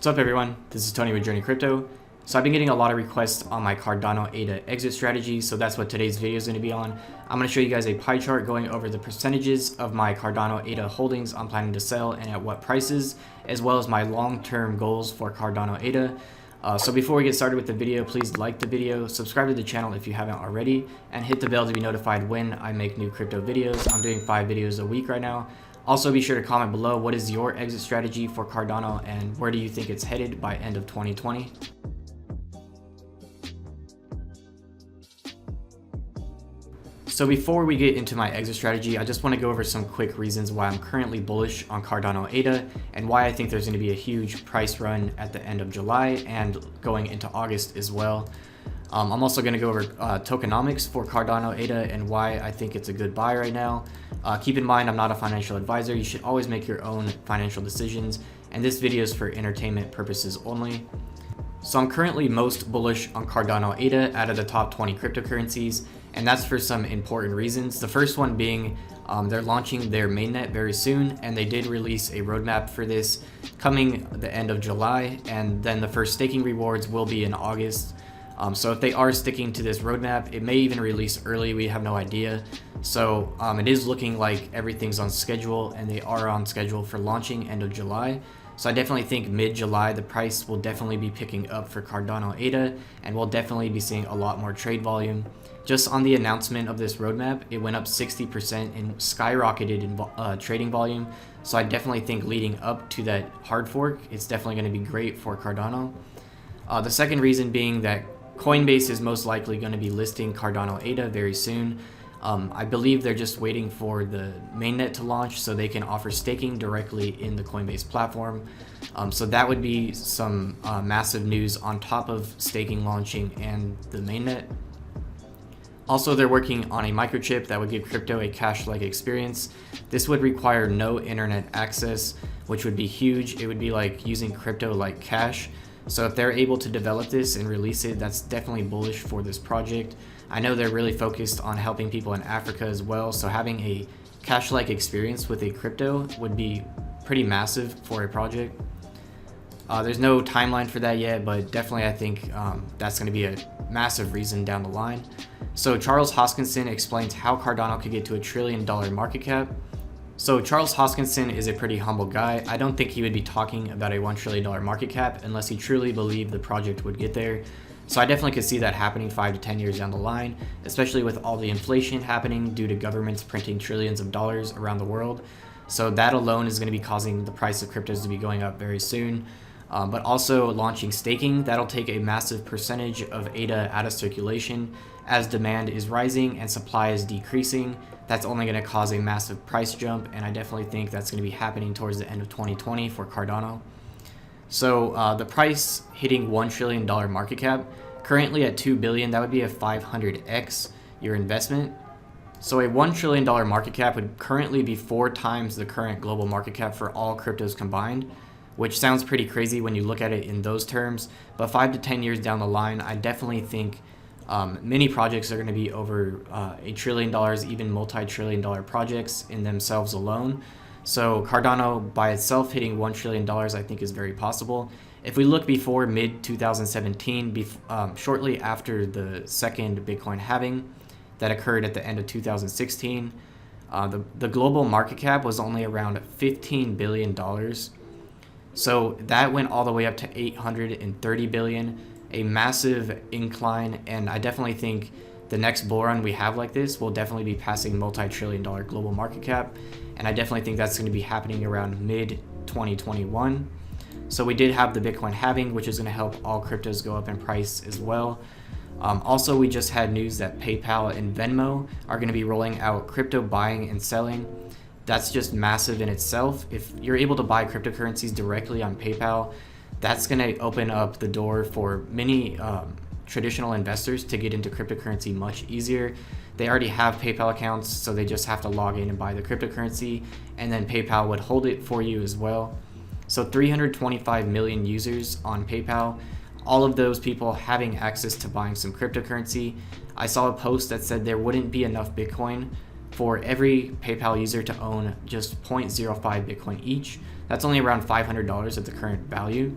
What's up everyone, this is Tony with JRNYcrypto. So I've been getting a lot of requests on my Cardano ADA exit strategy, so that's what today's video is going to be on. I'm going to show you guys a pie chart going over the percentages of my Cardano ADA holdings I'm planning to sell and at what prices, as well as my long-term goals for Cardano ADA. So before we get started with the video, please like the video, subscribe to the channel if you haven't already, and hit the bell to be notified when I make new crypto videos. I'm doing 5 videos a week right now. Also, be sure to comment below what is your exit strategy for Cardano and where do you think it's headed by end of 2020. So before we get into my exit strategy, I just want to go over some quick reasons why I'm currently bullish on Cardano ADA and why I think there's going to be a huge price run at the end of July and going into August as well. I'm also going to go over tokenomics for Cardano ADA and why I think it's a good buy right now. Keep in mind, I'm not a financial advisor. You should always make your own financial decisions, and this video is for entertainment purposes only. So I'm currently most bullish on Cardano ADA out of the top 20 cryptocurrencies, and that's for some important reasons. The first one being they're launching their mainnet very soon, and they did release a roadmap for this coming the end of July, and then the first staking rewards will be in August. So if they are sticking to this roadmap, it may even release early, we have no idea. So it is looking like everything's on schedule, and they are on schedule for launching end of July. So I definitely think mid-July the price will definitely be picking up for Cardano ADA, and we'll definitely be seeing a lot more trade volume. Just on the announcement of this roadmap, it went up 60% and skyrocketed in trading volume. So I definitely think leading up to that hard fork, it's definitely going to be great for Cardano. The second reason being that Coinbase is most likely going to be listing Cardano ADA very soon. I believe they're just waiting for the mainnet to launch so they can offer staking directly in the Coinbase platform. So that would be some massive news on top of staking launching and the mainnet. Also, they're working on a microchip that would give crypto a cash-like experience. This would require no internet access, which would be huge. It would be like using crypto like cash. So if they're able to develop this and release it, that's definitely bullish for this project. I know they're really focused on helping people in Africa as well, so having a cash-like experience with a crypto would be pretty massive for a project. There's no timeline for that yet, but definitely I think that's going to be a massive reason down the line. So Charles Hoskinson explains how Cardano could get to $1 trillion market cap. So Charles Hoskinson is a pretty humble guy. I don't think he would be talking about a $1 trillion market cap unless he truly believed the project would get there. So I definitely could see that happening 5 to 10 years down the line, especially with all the inflation happening due to governments printing trillions of dollars around the world. So that alone is going to be causing the price of cryptos to be going up very soon. But also launching staking, that'll take a massive percentage of ADA out of circulation. As demand is rising and supply is decreasing, that's only going to cause a massive price jump, and I definitely think that's going to be happening towards the end of 2020 for Cardano. So the price hitting $1 trillion market cap, currently at $2 billion, that would be a 500x your investment. So a $1 trillion market cap would currently be 4 times the current global market cap for all cryptos combined, which sounds pretty crazy when you look at it in those terms. But 5 to 10 years down the line, I definitely think many projects are going to be over $1 trillion, even multi-trillion-dollar projects in themselves alone. So Cardano by itself hitting $1 trillion I think is very possible. If we look before mid-2017, shortly after the second Bitcoin halving that occurred at the end of 2016, the global market cap was only around $15 billion. So that went all the way up to $830 billion, a massive incline, and I definitely think the next bull run we have like this will definitely be passing multi-trillion-dollar global market cap, and I definitely think that's going to be happening around mid-2021. So we did have the Bitcoin halving, which is going to help all cryptos go up in price as well. Also, we just had news that PayPal and Venmo are going to be rolling out crypto buying and selling. That's just massive in itself. If you're able to buy cryptocurrencies directly on PayPal, that's going to open up the door for many traditional investors to get into cryptocurrency much easier. They already have PayPal accounts, so they just have to log in and buy the cryptocurrency, and then PayPal would hold it for you as well. So 325 million users on PayPal, all of those people having access to buying some cryptocurrency. I saw a post that said there wouldn't be enough Bitcoin for every PayPal user to own just 0.05 Bitcoin each. That's only around $500 at the current value.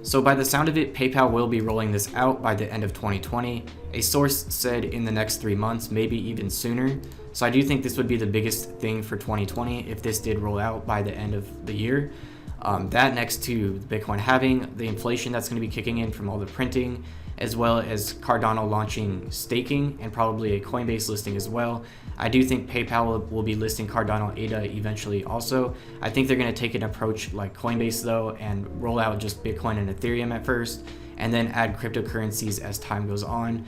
So by the sound of it, PayPal will be rolling this out by the end of 2020. A source said in the next 3 months, maybe even sooner. So I do think this would be the biggest thing for 2020 if this did roll out by the end of the year. That next to Bitcoin halving, the inflation that's going to be kicking in from all the printing, as well as Cardano launching staking and probably a Coinbase listing as well. I do think PayPal will be listing Cardano ADA eventually also. I think they're going to take an approach like Coinbase though and roll out just Bitcoin and Ethereum at first and then add cryptocurrencies as time goes on.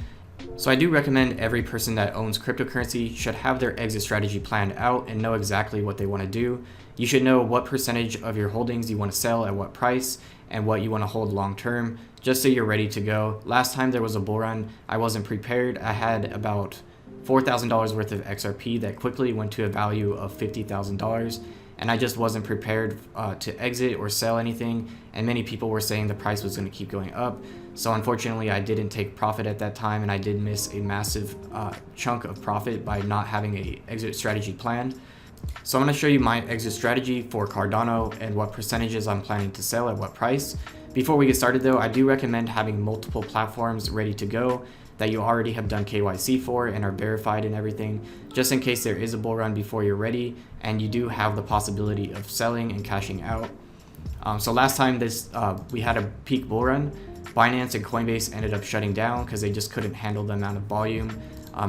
So I do recommend every person that owns cryptocurrency should have their exit strategy planned out and know exactly what they want to do. You should know what percentage of your holdings you want to sell at what price and what you want to hold long term, just so you're ready to go. Last time there was a bull run, I wasn't prepared. I had about $4,000 worth of XRP that quickly went to a value of $50,000, and I just wasn't prepared to exit or sell anything, and many people were saying the price was going to keep going up. So unfortunately, I didn't take profit at that time, and I did miss a massive chunk of profit by not having a exit strategy planned. So I'm going to show you my exit strategy for Cardano and what percentages I'm planning to sell at what price. Before we get started though, I do recommend having multiple platforms ready to go that you already have done KYC for and are verified and everything, just in case there is a bull run before you're ready and you do have the possibility of selling and cashing out. So last time we had a peak bull run, Binance and Coinbase ended up shutting down because they just couldn't handle the amount of volume.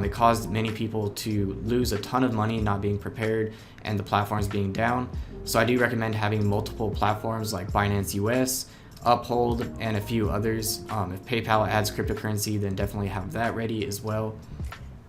It caused many people to lose a ton of money not being prepared and the platforms being down. So I do recommend having multiple platforms like Binance US, Uphold, and a few others. If PayPal adds cryptocurrency, then definitely have that ready as well.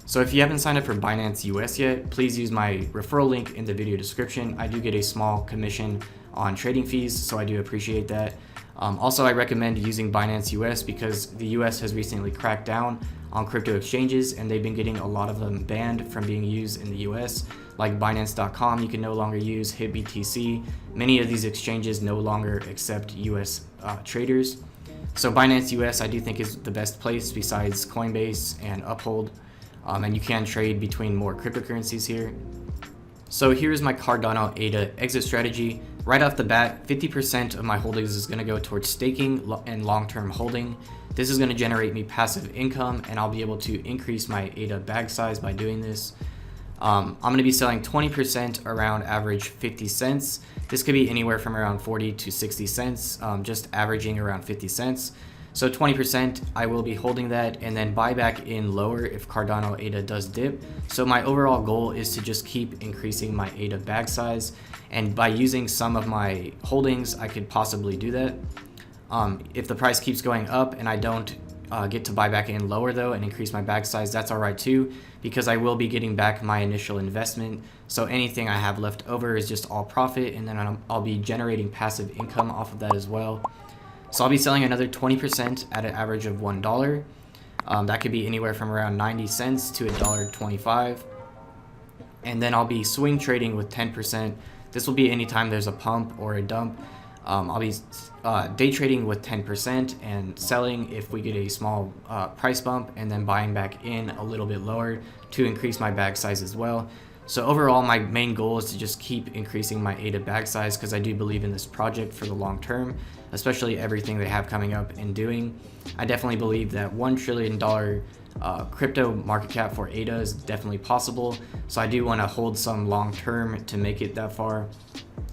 So if you haven't signed up for Binance US yet, please use my referral link in the video description. I do get a small commission on trading fees, so I do appreciate that. Also, I recommend using Binance US because the US has recently cracked down on crypto exchanges and they've been getting a lot of them banned from being used in the US, like Binance.com you can no longer use, HitBTC. Many of these exchanges no longer accept US traders. So Binance US I do think is the best place besides Coinbase and Uphold, and you can trade between more cryptocurrencies here. So here's my Cardano ADA exit strategy. Right off the bat, 50% of my holdings is going to go towards staking and long-term holding. This is going to generate me passive income and I'll be able to increase my ADA bag size by doing this. I'm going to be selling 20% around average 50 cents. This could be anywhere from around 40 to 60 cents, just averaging around 50 cents. So 20%, I will be holding that and then buy back in lower if Cardano ADA does dip. So my overall goal is to just keep increasing my ADA bag size. And by using some of my holdings, I could possibly do that. If the price keeps going up and I don't get to buy back in lower though and increase my bag size, that's all right too, because I will be getting back my initial investment. So anything I have left over is just all profit, and then I'll be generating passive income off of that as well. So I'll be selling another 20% at an average of $1. That could be anywhere from around 90 cents to $1.25. And then I'll be swing trading with 10%. This will be anytime there's a pump or a dump. I'll be day trading with 10% and selling if we get a small price bump, and then buying back in a little bit lower to increase my bag size as well. So overall, my main goal is to just keep increasing my ADA bag size because I do believe in this project for the long term, especially everything they have coming up and doing. I definitely believe that $1 trillion crypto market cap for ADA is definitely possible. So I do want to hold some long term to make it that far.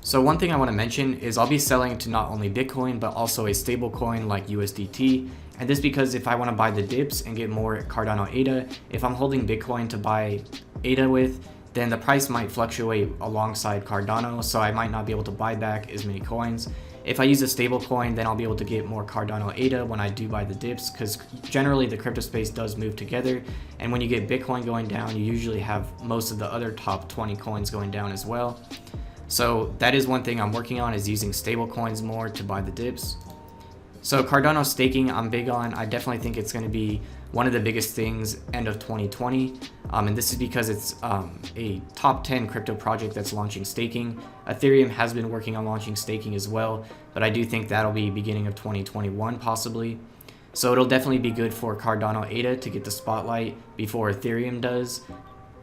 So one thing I want to mention is I'll be selling to not only Bitcoin, but also a stable coin like USDT. And this because if I want to buy the dips and get more Cardano ADA, if I'm holding Bitcoin to buy ADA with, then the price might fluctuate alongside Cardano, so I might not be able to buy back as many coins. If I use a stable coin, then I'll be able to get more Cardano ADA when I do buy the dips, because generally the crypto space does move together, and when you get Bitcoin going down, you usually have most of the other top 20 coins going down as well. So that is one thing I'm working on, is using stable coins more to buy the dips. So Cardano staking I'm big on. I definitely think it's going to be one of the biggest things end of 2020. And this is because it's a top 10 crypto project that's launching staking. Ethereum has been working on launching staking as well, but I do think that'll be beginning of 2021 possibly. So it'll definitely be good for Cardano ADA to get the spotlight before Ethereum does.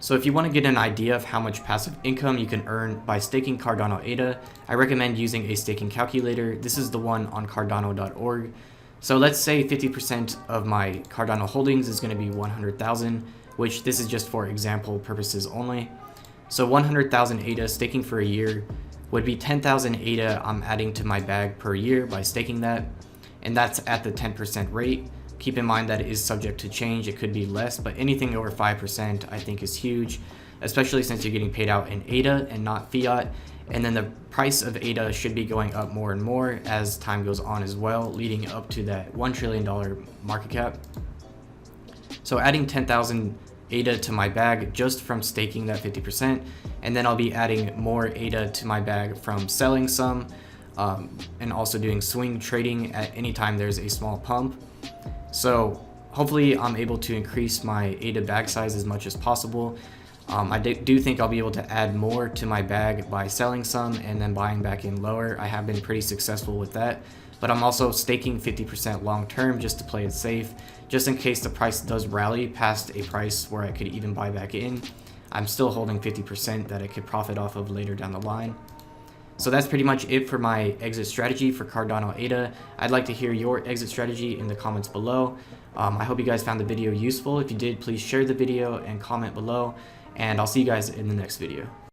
So if you want to get an idea of how much passive income you can earn by staking Cardano ADA, I recommend using a staking calculator. This is the one on cardano.org. So let's say 50% of my Cardano holdings is going to be 100,000, which this is just for example purposes only. So 100,000 ADA staking for a year would be 10,000 ADA I'm adding to my bag per year by staking that, and that's at the 10% rate. Keep in mind that it is subject to change. It could be less, but anything over 5% I think is huge, especially since you're getting paid out in ADA and not fiat. And then the price of ADA should be going up more and more as time goes on as well, leading up to that $1 trillion market cap. So adding 10,000 ADA to my bag just from staking that 50%, and then I'll be adding more ADA to my bag from selling some and also doing swing trading at any time there's a small pump. So hopefully I'm able to increase my ADA bag size as much as possible. I do think I'll be able to add more to my bag by selling some and then buying back in lower. I have been pretty successful with that, but I'm also staking 50% long term just to play it safe, just in case the price does rally past a price where I could even buy back in. I'm still holding 50% that I could profit off of later down the line. So that's pretty much it for my exit strategy for Cardano ADA. I'd like to hear your exit strategy in the comments below. I hope you guys found the video useful. If you did, please share the video and comment below, and I'll see you guys in the next video.